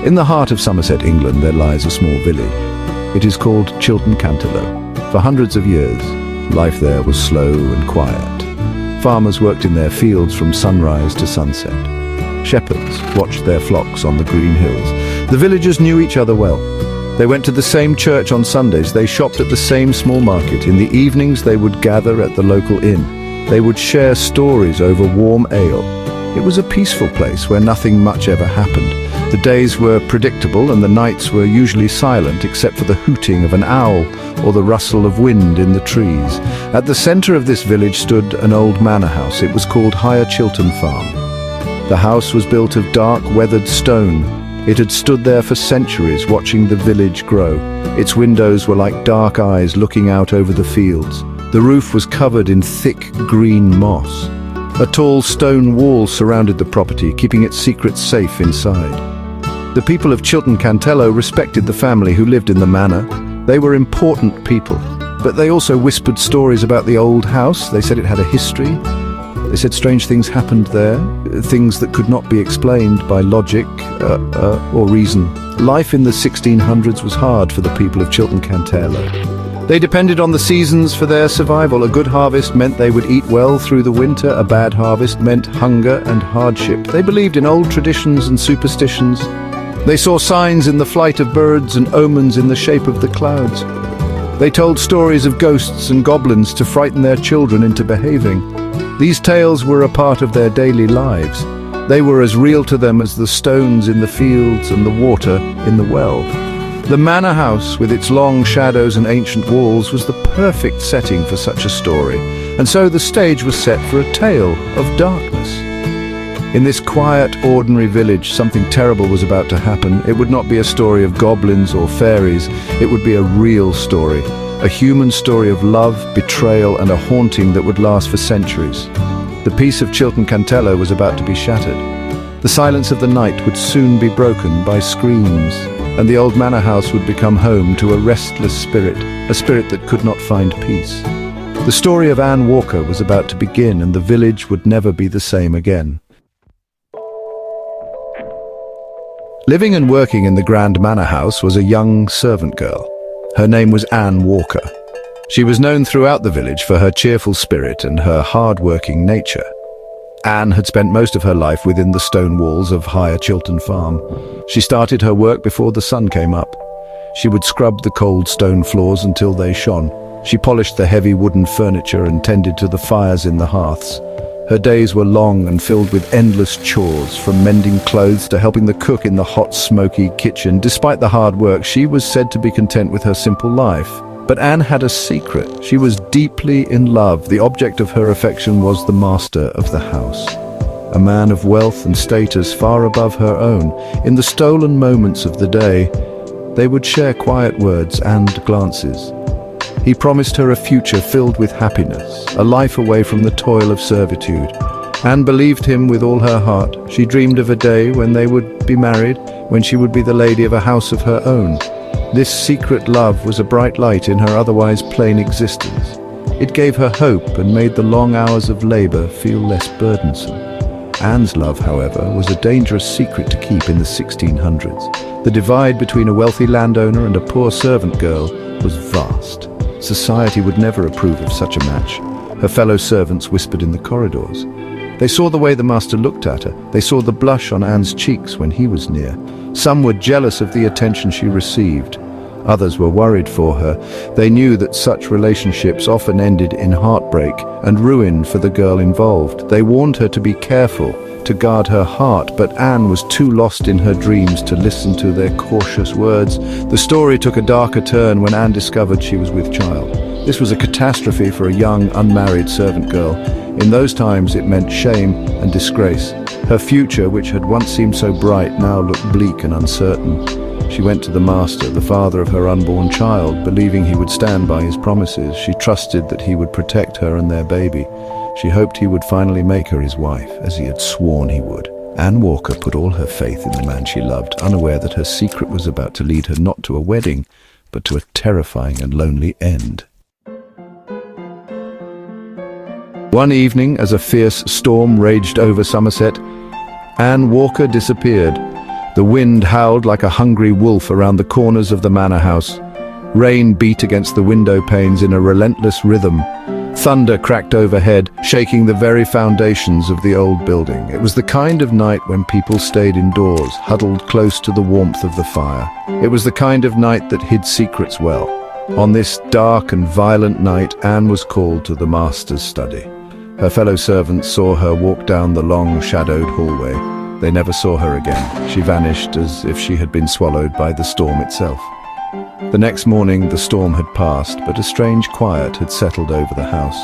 In the heart of Somerset, England, there lies a small village. It is called Chiltern Canterlow. For hundreds of years, life there was slow and quiet. Farmers worked in their fields from sunrise to sunset. Shepherds watched their flocks on the green hills. The villagers knew each other well. They went to the same church on Sundays. They shopped at the same small market. In the evenings, they would gather at the local inn. They would share stories over warm ale. It was a peaceful place where nothing much ever happened. The days were predictable and the nights were usually silent except for the hooting of an owl or the rustle of wind in the trees. At the center of this village stood an old manor house. It was called Higher Chiltern Farm. The house was built of dark, weathered stone. It had stood there for centuries, watching the village grow. Its windows were like dark eyes looking out over the fields. The roof was covered in thick green moss. A tall stone wall surrounded the property, keeping its secrets safe inside. The people of Chiltern Canterlow respected the family who lived in the manor. They were important people, but they also whispered stories about the old house. They said it had a history. They said strange things happened there, things that could not be explained by logic or reason. Life in the 1600s was hard for the people of Chiltern Canterlow. They depended on the seasons for their survival. A good harvest meant they would eat well through the winter. A bad harvest meant hunger and hardship. They believed in old traditions and superstitions. They saw signs in the flight of birds and omens in the shape of the clouds. They told stories of ghosts and goblins to frighten their children into behaving. These tales were a part of their daily lives. They were as real to them as the stones in the fields and the water in the well. The manor house, with its long shadows and ancient walls, was the perfect setting for such a story, and so the stage was set for a tale of darkness. In this quiet, ordinary village, something terrible was about to happen. It would not be a story of goblins or fairies. It would be a real story, a human story of love, betrayal, and a haunting that would last for centuries. The peace of Chiltern Canterlow was about to be shattered. The silence of the night would soon be broken by screams, and the old manor house would become home to a restless spirit, a spirit that could not find peace. The story of Anne Walker was about to begin, and the village would never be the same again. Living and working in the grand manor house was a young servant girl. Her name was Anne Walker. She was known throughout the village for her cheerful spirit and her hard-working nature. Anne had spent most of her life within the stone walls of Higher Chiltern Farm. She started her work before the sun came up. She would scrub the cold stone floors until they shone. She polished the heavy wooden furniture and tended to the fires in the hearths. Her days were long and filled with endless chores, from mending clothes to helping the cook in the hot, smoky kitchen. Despite the hard work, she was said to be content with her simple life. But Anne had a secret. She was deeply in love. The object of her affection was the master of the house, a man of wealth and status far above her own. In the stolen moments of the day, they would share quiet words and glances. He promised her a future filled with happiness, a life away from the toil of servitude. Anne believed him with all her heart. She dreamed of a day when they would be married, when she would be the lady of a house of her own. This secret love was a bright light in her otherwise plain existence. It gave her hope and made the long hours of labor feel less burdensome. Anne's love, however, was a dangerous secret to keep in the 1600s. The divide between a wealthy landowner and a poor servant girl was vast. Society would never approve of such a match. Her fellow servants whispered in the corridors. They saw the way the master looked at her. They saw the blush on Anne's cheeks when he was near. Some were jealous of the attention she received. Others were worried for her. They knew that such relationships often ended in heartbreak and ruin for the girl involved. They warned her to be careful, to guard her heart, but Anne was too lost in her dreams to listen to their cautious words. The story took a darker turn when Anne discovered she was with child. This was a catastrophe for a young, unmarried servant girl. In those times, it meant shame and disgrace. Her future, which had once seemed so bright, now looked bleak and uncertain. She went to the master, the father of her unborn child, believing he would stand by his promises. She trusted that he would protect her and their baby. She hoped he would finally make her his wife, as he had sworn he would. Anne Walker put all her faith in the man she loved, unaware that her secret was about to lead her not to a wedding, but to a terrifying and lonely end. One evening, as a fierce storm raged over Somerset, Anne Walker disappeared. The wind howled like a hungry wolf around the corners of the manor house. Rain beat against the window panes in a relentless rhythm. Thunder cracked overhead, shaking the very foundations of the old building. It was the kind of night when people stayed indoors, huddled close to the warmth of the fire. It was the kind of night that hid secrets well. On this dark and violent night, Anne was called to the master's study. Her fellow servants saw her walk down the long, shadowed hallway. They never saw her again. She vanished as if she had been swallowed by the storm itself. The next morning, the storm had passed, but a strange quiet had settled over the house.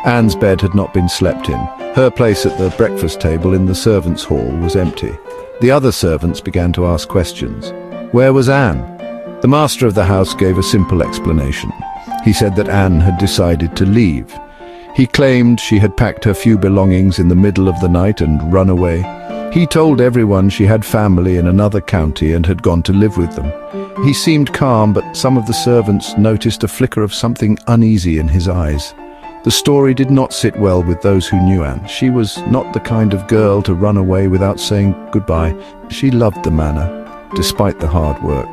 Anne's bed had not been slept in. Her place at the breakfast table in the servants' hall was empty. The other servants began to ask questions. Where was Anne? The master of the house gave a simple explanation. He said that Anne had decided to leave. He claimed she had packed her few belongings in the middle of the night and run away. He told everyone she had family in another county and had gone to live with them. He seemed calm, but some of the servants noticed a flicker of something uneasy in his eyes. The story did not sit well with those who knew Anne. She was not the kind of girl to run away without saying goodbye. She loved the manor, despite the hard work.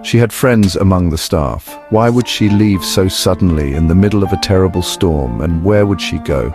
She had friends among the staff. Why would she leave so suddenly in the middle of a terrible storm, and where would she go?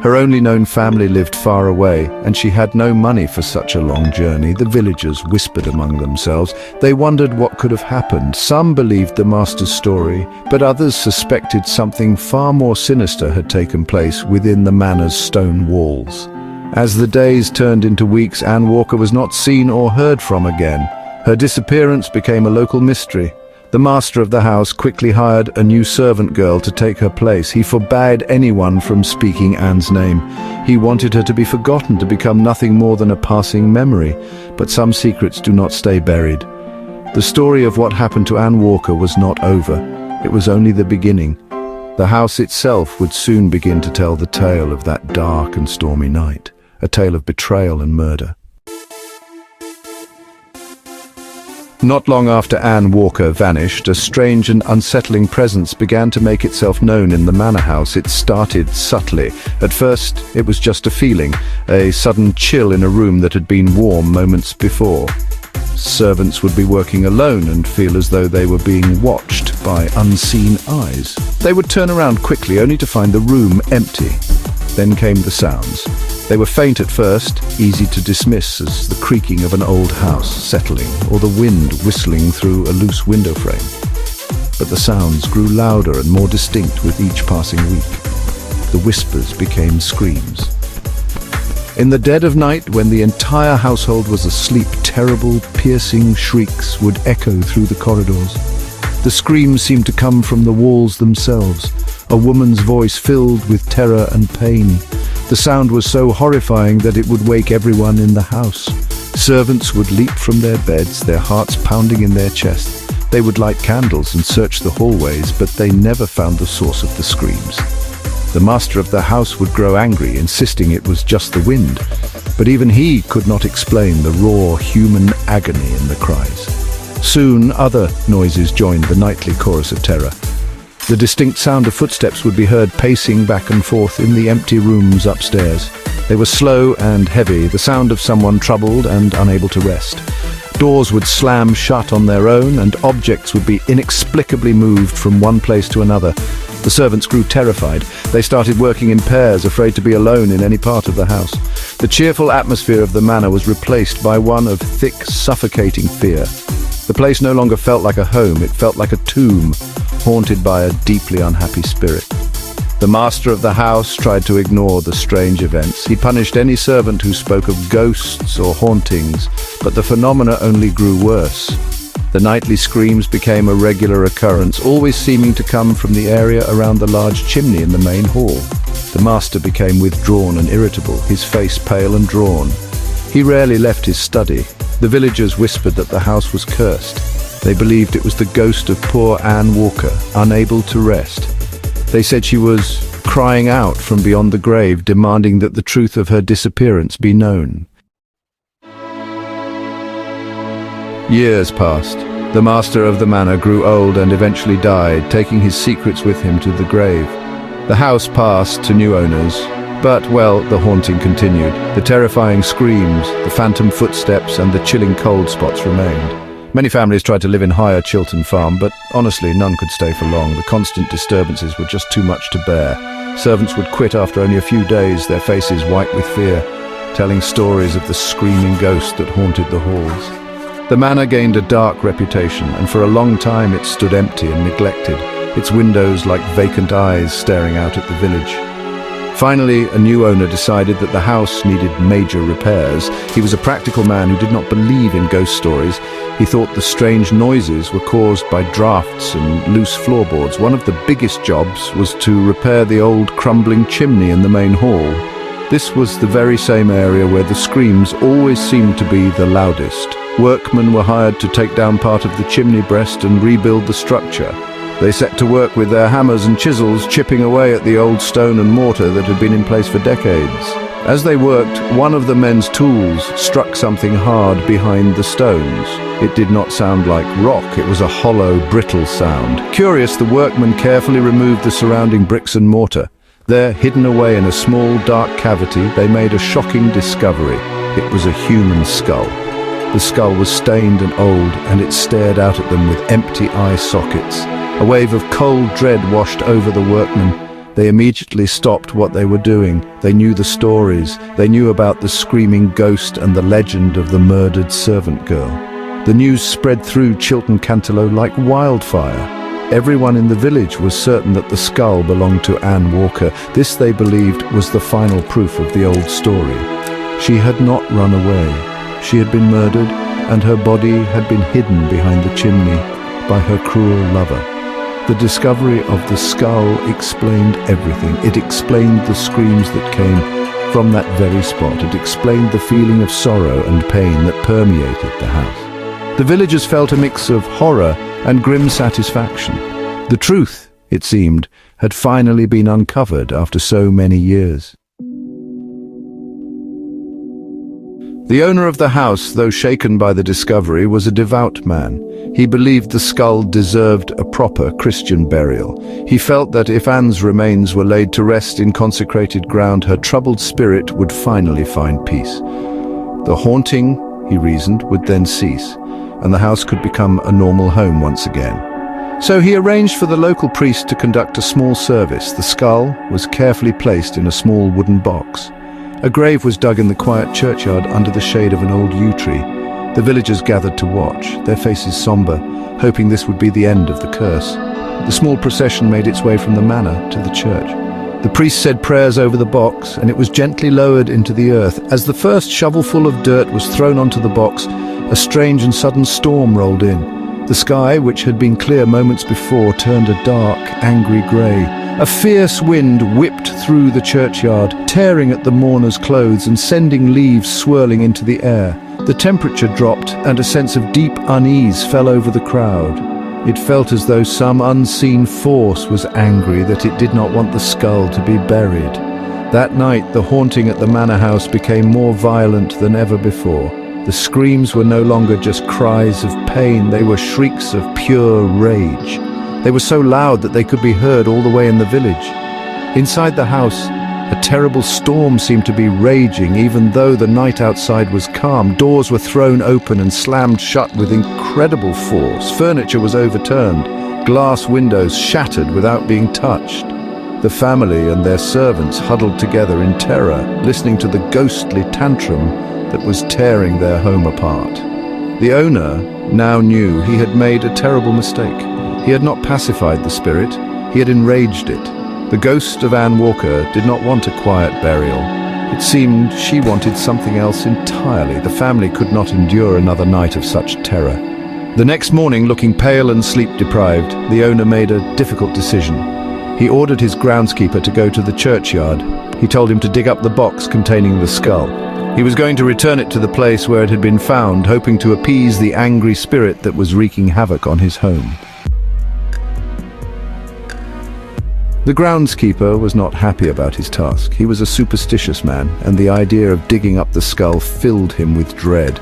Her only known family lived far away, and she had no money for such a long journey. The villagers whispered among themselves. They wondered what could have happened. Some believed the master's story, but others suspected something far more sinister had taken place within the manor's stone walls. As the days turned into weeks, Anne Walker was not seen or heard from again. Her disappearance became a local mystery. The master of the house quickly hired a new servant girl to take her place. He forbade anyone from speaking Anne's name. He wanted her to be forgotten, to become nothing more than a passing memory. But some secrets do not stay buried. The story of what happened to Anne Walker was not over. It was only the beginning. The house itself would soon begin to tell the tale of that dark and stormy night, a tale of betrayal and murder. Not long after Anne Walker vanished, a strange and unsettling presence began to make itself known in the manor house. It started subtly. At first, it was just a feeling, a sudden chill in a room that had been warm moments before. Servants would be working alone and feel as though they were being watched by unseen eyes. They would turn around quickly, only to find the room empty. Then came the sounds. They were faint at first, easy to dismiss as the creaking of an old house settling or the wind whistling through a loose window frame. But the sounds grew louder and more distinct with each passing week. The whispers became screams. In the dead of night, when the entire household was asleep, terrible, piercing shrieks would echo through the corridors. The screams seemed to come from the walls themselves, a woman's voice filled with terror and pain. The sound was so horrifying that it would wake everyone in the house. Servants would leap from their beds, their hearts pounding in their chests. They would light candles and search the hallways, but they never found the source of the screams. The master of the house would grow angry, insisting it was just the wind. But even he could not explain the raw human agony in the cries. Soon other noises joined the nightly chorus of terror. The distinct sound of footsteps would be heard pacing back and forth in the empty rooms upstairs. They were slow and heavy, the sound of someone troubled and unable to rest. Doors would slam shut on their own, and objects would be inexplicably moved from one place to another. The servants grew terrified. They started working in pairs, afraid to be alone in any part of the house. The cheerful atmosphere of the manor was replaced by one of thick, suffocating fear. The place no longer felt like a home, it felt like a tomb, haunted by a deeply unhappy spirit. The master of the house tried to ignore the strange events. He punished any servant who spoke of ghosts or hauntings, but the phenomena only grew worse. The nightly screams became a regular occurrence, always seeming to come from the area around the large chimney in the main hall. The master became withdrawn and irritable, his face pale and drawn. He rarely left his study. The villagers whispered that the house was cursed. They believed it was the ghost of poor Anne Walker, unable to rest. They said she was crying out from beyond the grave, demanding that the truth of her disappearance be known. Years passed. The master of the manor grew old and eventually died, taking his secrets with him to the grave. The house passed to new owners, But, well, the haunting continued. The terrifying screams, the phantom footsteps, and the chilling cold spots remained. Many families tried to live in higher Chiltern Farm, but honestly, none could stay for long. The constant disturbances were just too much to bear. Servants would quit after only a few days, their faces white with fear, telling stories of the screaming ghost that haunted the halls. The manor gained a dark reputation, and for a long time it stood empty and neglected, its windows like vacant eyes staring out at the village. Finally, a new owner decided that the house needed major repairs. He was a practical man who did not believe in ghost stories. He thought the strange noises were caused by drafts and loose floorboards. One of the biggest jobs was to repair the old crumbling chimney in the main hall. This was the very same area where the screams always seemed to be the loudest. Workmen were hired to take down part of the chimney breast and rebuild the structure. They set to work with their hammers and chisels, chipping away at the old stone and mortar that had been in place for decades. As they worked, one of the men's tools struck something hard behind the stones. It did not sound like rock, it was a hollow, brittle sound. Curious, the workmen carefully removed the surrounding bricks and mortar. There, hidden away in a small, dark cavity, they made a shocking discovery. It was a human skull. The skull was stained and old, and it stared out at them with empty eye sockets. A wave of cold dread washed over the workmen. They immediately stopped what they were doing. They knew the stories. They knew about the screaming ghost and the legend of the murdered servant girl. The news spread through Chiltern Canterlow like wildfire. Everyone in the village was certain that the skull belonged to Anne Walker. This, they believed, was the final proof of the old story. She had not run away. She had been murdered, and her body had been hidden behind the chimney by her cruel lover. The discovery of the skull explained everything. It explained the screams that came from that very spot. It explained the feeling of sorrow and pain that permeated the house. The villagers felt a mix of horror and grim satisfaction. The truth, it seemed, had finally been uncovered after so many years. The owner of the house, though shaken by the discovery, was a devout man. He believed the skull deserved a proper Christian burial. He felt that if Anne's remains were laid to rest in consecrated ground, her troubled spirit would finally find peace. The haunting, he reasoned, would then cease, and the house could become a normal home once again. So he arranged for the local priest to conduct a small service. The skull was carefully placed in a small wooden box. A grave was dug in the quiet churchyard under the shade of an old yew tree. The villagers gathered to watch, their faces somber, hoping this would be the end of the curse. The small procession made its way from the manor to the church. The priest said prayers over the box, and it was gently lowered into the earth. As the first shovelful of dirt was thrown onto the box, a strange and sudden storm rolled in. The sky, which had been clear moments before, turned a dark, angry grey. A fierce wind whipped through the churchyard, tearing at the mourners' clothes and sending leaves swirling into the air. The temperature dropped, and a sense of deep unease fell over the crowd. It felt as though some unseen force was angry that it did not want the skull to be buried. That night, the haunting at the manor house became more violent than ever before. The screams were no longer just cries of pain, they were shrieks of pure rage. They were so loud that they could be heard all the way in the village. Inside the house, a terrible storm seemed to be raging, even though the night outside was calm. Doors were thrown open and slammed shut with incredible force. Furniture was overturned, glass windows shattered without being touched. The family and their servants huddled together in terror, listening to the ghostly tantrum that was tearing their home apart. The owner now knew he had made a terrible mistake. He had not pacified the spirit, he had enraged it. The ghost of Anne Walker did not want a quiet burial. It seemed she wanted something else entirely. The family could not endure another night of such terror. The next morning, looking pale and sleep-deprived, the owner made a difficult decision. He ordered his groundskeeper to go to the churchyard. He told him to dig up the box containing the skull. He was going to return it to the place where it had been found, hoping to appease the angry spirit that was wreaking havoc on his home. The groundskeeper was not happy about his task. He was a superstitious man, and the idea of digging up the skull filled him with dread.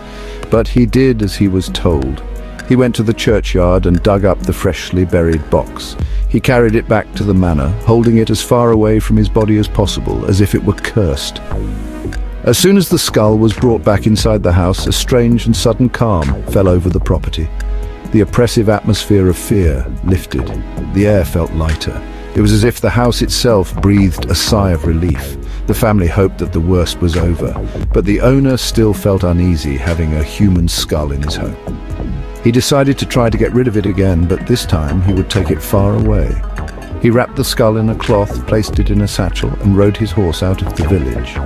But he did as he was told. He went to the churchyard and dug up the freshly buried box. He carried it back to the manor, holding it as far away from his body as possible, as if it were cursed. As soon as the skull was brought back inside the house, a strange and sudden calm fell over the property. The oppressive atmosphere of fear lifted. The air felt lighter. It was as if the house itself breathed a sigh of relief. The family hoped that the worst was over, but the owner still felt uneasy having a human skull in his home. He decided to try to get rid of it again, but this time he would take it far away. He wrapped the skull in a cloth, placed it in a satchel, and rode his horse out of the village.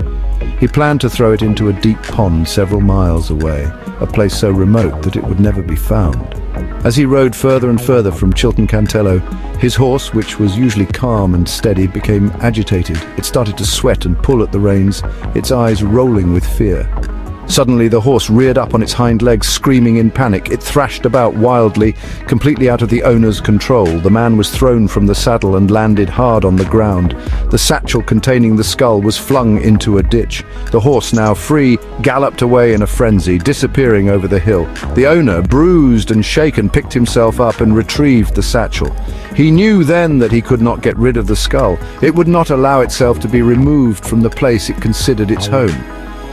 He planned to throw it into a deep pond several miles away, a place so remote that it would never be found. As he rode further and further from Chiltern Cantello, his horse, which was usually calm and steady, became agitated. It started to sweat and pull at the reins, its eyes rolling with fear. Suddenly, the horse reared up on its hind legs, screaming in panic. It thrashed about wildly, completely out of the owner's control. The man was thrown from the saddle and landed hard on the ground. The satchel containing the skull was flung into a ditch. The horse, now free, galloped away in a frenzy, disappearing over the hill. The owner, bruised and shaken, picked himself up and retrieved the satchel. He knew then that he could not get rid of the skull. It would not allow itself to be removed from the place it considered its home.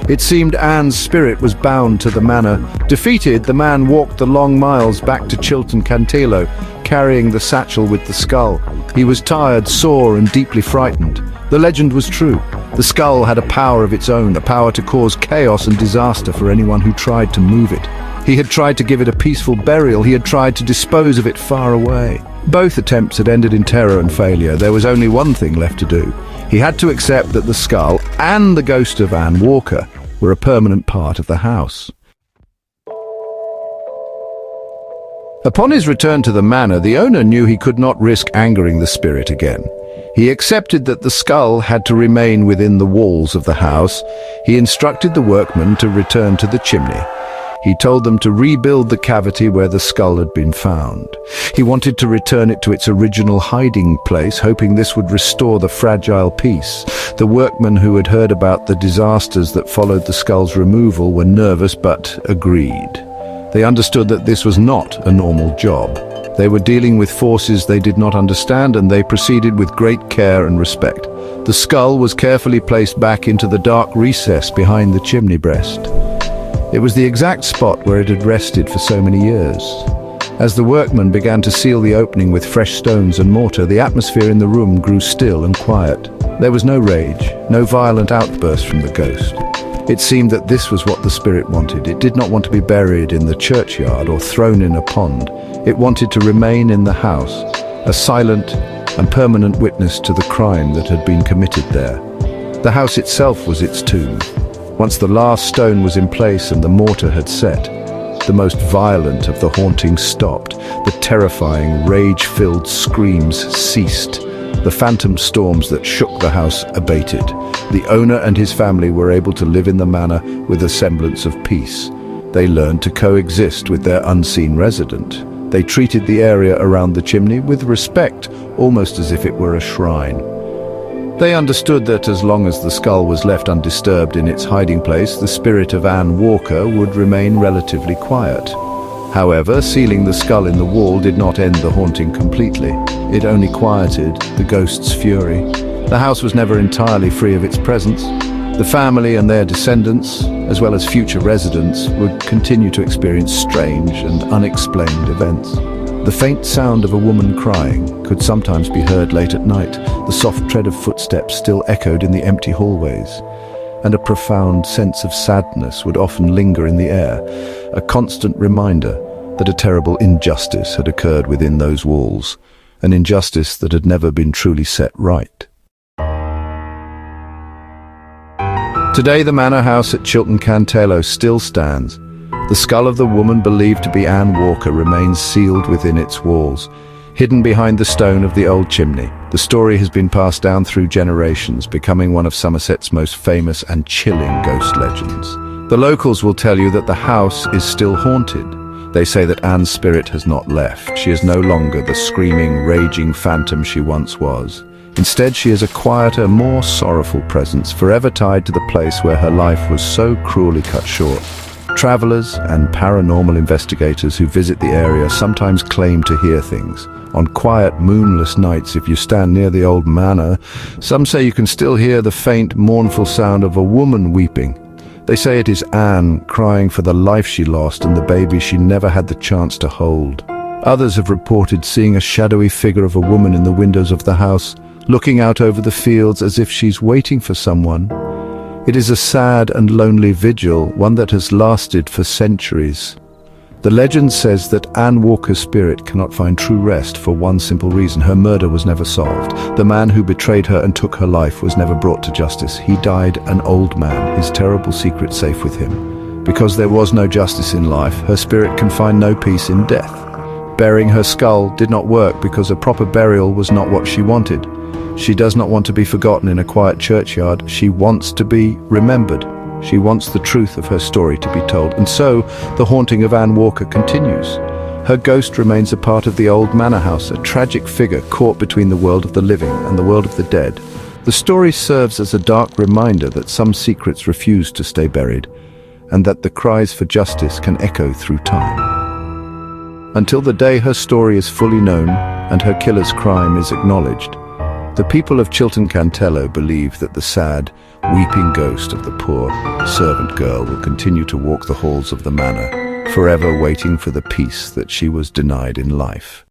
It seemed Anne's spirit was bound to the manor. Defeated, the man walked the long miles back to Chiltern Cantello, carrying the satchel with the skull. He was tired, sore, and deeply frightened. The legend was true. The skull had a power of its own, a power to cause chaos and disaster for anyone who tried to move it. He had tried to give it a peaceful burial. He had tried to dispose of it far away. Both attempts had ended in terror and failure. There was only one thing left to do. He had to accept that the skull and the ghost of Anne Walker were a permanent part of the house. Upon his return to the manor, the owner knew he could not risk angering the spirit again. He accepted that the skull had to remain within the walls of the house. He instructed the workmen to return to the chimney. He told them to rebuild the cavity where the skull had been found. He wanted to return it to its original hiding place, hoping this would restore the fragile piece. The workmen who had heard about the disasters that followed the skull's removal were nervous but agreed. They understood that this was not a normal job. They were dealing with forces they did not understand, and they proceeded with great care and respect. The skull was carefully placed back into the dark recess behind the chimney breast. It was the exact spot where it had rested for so many years. As the workmen began to seal the opening with fresh stones and mortar, the atmosphere in the room grew still and quiet. There was no rage, no violent outburst from the ghost. It seemed that this was what the spirit wanted. It did not want to be buried in the churchyard or thrown in a pond. It wanted to remain in the house, a silent and permanent witness to the crime that had been committed there. The house itself was its tomb. Once the last stone was in place and the mortar had set, the most violent of the hauntings stopped. The terrifying, rage-filled screams ceased. The phantom storms that shook the house abated. The owner and his family were able to live in the manor with a semblance of peace. They learned to coexist with their unseen resident. They treated the area around the chimney with respect, almost as if it were a shrine. They understood that as long as the skull was left undisturbed in its hiding place, the spirit of Anne Walker would remain relatively quiet. However, sealing the skull in the wall did not end the haunting completely. It only quieted the ghost's fury. The house was never entirely free of its presence. The family and their descendants, as well as future residents, would continue to experience strange and unexplained events. The faint sound of a woman crying could sometimes be heard late at night. The soft tread of footsteps still echoed in the empty hallways, and a profound sense of sadness would often linger in the air, a constant reminder that a terrible injustice had occurred within those walls, an injustice that had never been truly set right. Today, the manor house at Chiltern Cantello still stands. The skull of the woman believed to be Anne Walker remains sealed within its walls, hidden behind the stone of the old chimney. The story has been passed down through generations, becoming one of Somerset's most famous and chilling ghost legends. The locals will tell you that the house is still haunted. They say that Anne's spirit has not left. She is no longer the screaming, raging phantom she once was. Instead, she is a quieter, more sorrowful presence, forever tied to the place where her life was so cruelly cut short. Travelers and paranormal investigators who visit the area sometimes claim to hear things. On quiet, moonless nights, if you stand near the old manor, some say you can still hear the faint, mournful sound of a woman weeping. They say it is Anne crying for the life she lost and the baby she never had the chance to hold. Others have reported seeing a shadowy figure of a woman in the windows of the house, looking out over the fields as if she's waiting for someone. It is a sad and lonely vigil, one that has lasted for centuries. The legend says that Anne Walker's spirit cannot find true rest for one simple reason: her murder was never solved. The man who betrayed her and took her life was never brought to justice. He died an old man, his terrible secret safe with him. Because there was no justice in life, her spirit can find no peace in death. Burying her skull did not work because a proper burial was not what she wanted. She does not want to be forgotten in a quiet churchyard. She wants to be remembered. She wants the truth of her story to be told. And so, the haunting of Anne Walker continues. Her ghost remains a part of the old manor house, a tragic figure caught between the world of the living and the world of the dead. The story serves as a dark reminder that some secrets refuse to stay buried, and that the cries for justice can echo through time. Until the day her story is fully known and her killer's crime is acknowledged, the people of Chiltern Cantello believe that the sad, weeping ghost of the poor servant girl will continue to walk the halls of the manor, forever waiting for the peace that she was denied in life.